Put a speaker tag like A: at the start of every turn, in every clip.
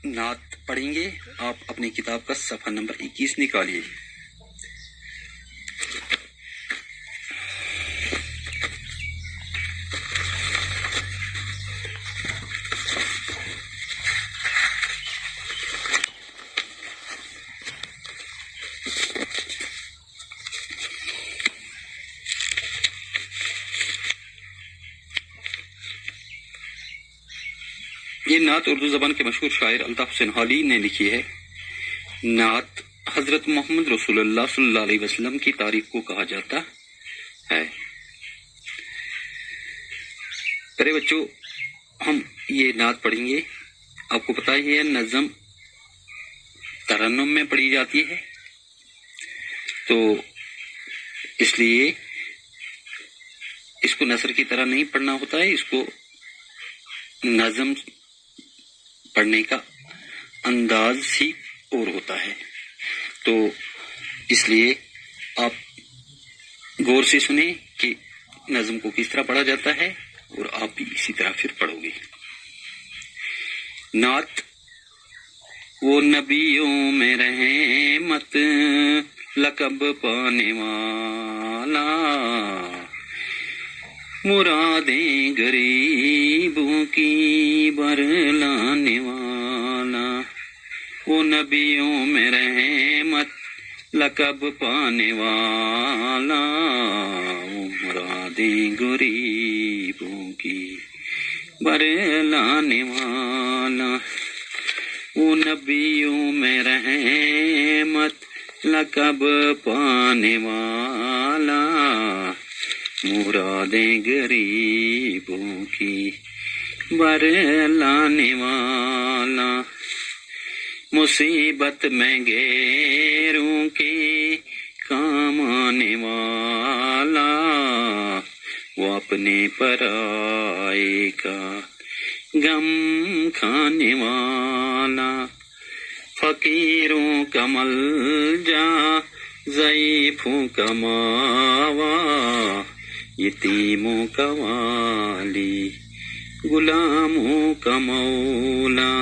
A: نعت پڑھیں گے. آپ اپنی کتاب کا صفحہ نمبر 21 نکالیے. یہ نعت اردو زبان کے مشہور شاعر الطاف حسین حالی نے لکھی ہے. نعت حضرت محمد رسول اللہ صلی اللہ علیہ وسلم کی تعریف کو کہا جاتا ہے. پیارے بچوں، ہم یہ نعت پڑھیں گے. آپ کو پتہ ہی ہے نظم ترنم میں پڑھی جاتی ہے، تو اس لیے اس کو نثر کی طرح نہیں پڑھنا ہوتا ہے. اس کو نظم پڑھنے کا انداز ہی اور ہوتا ہے. تو اس لیے آپ غور سے سنیں کہ نظم کو کس طرح پڑھا جاتا ہے اور آپ بھی اسی طرح پھر پڑھو گے. نعت وہ نبیوں میں رحمت لقب پانے والا، مرادیں غریبوں کی برلانے والا. وہ نبیوں میں رحمت لقب پانے والا، وہ مرادیں غریبوں کی برلانے والا. وہ نبیوں میں رحمت لقب پانے والا، مرادیں غریبوں کی برلانے والا. مصیبت میں غیروں کے کام آنے والا، وہ اپنے پرائے کا غم کھانے والا. فقیروں کا ملجا، ضعیفوں کا ماوا، یتیموں کا والی، غلاموں کا مولا.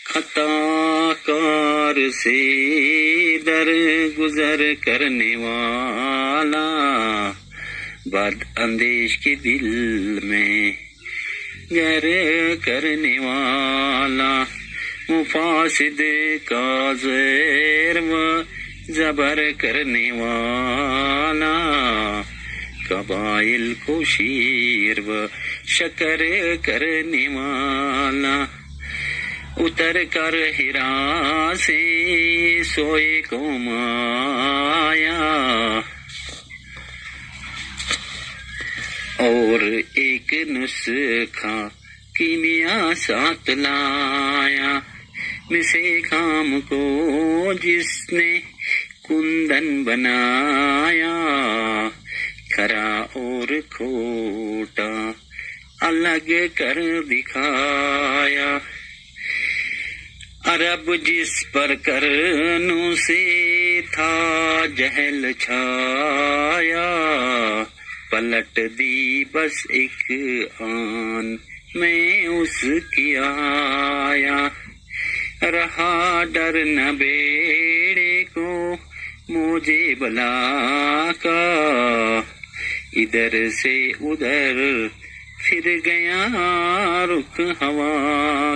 A: خطا کار سے در گزر کرنے والا، بد اندیش کے دل میں گر کرنے والا. مفاسد کا زیر و زبر کرنے والا، قبائل کو شیر و شکر کرنے والا. اتر کر ہرا سے سوئے قوم آیا، اور ایک نسخہ کیمیا ساتھ لایا. مسے کام کو جس نے کندن بنایا، کھرا اور کھوٹا الگ کر دکھایا. عرب جس پر کرنوں سے تھا جہل چھایا، پلٹ دی بس ایک آن میں اس کی آیا. رہا ڈر نہ بیڑے کو موجے بلا کا، ادھر سے ادھر پھر گیا رخ ہوا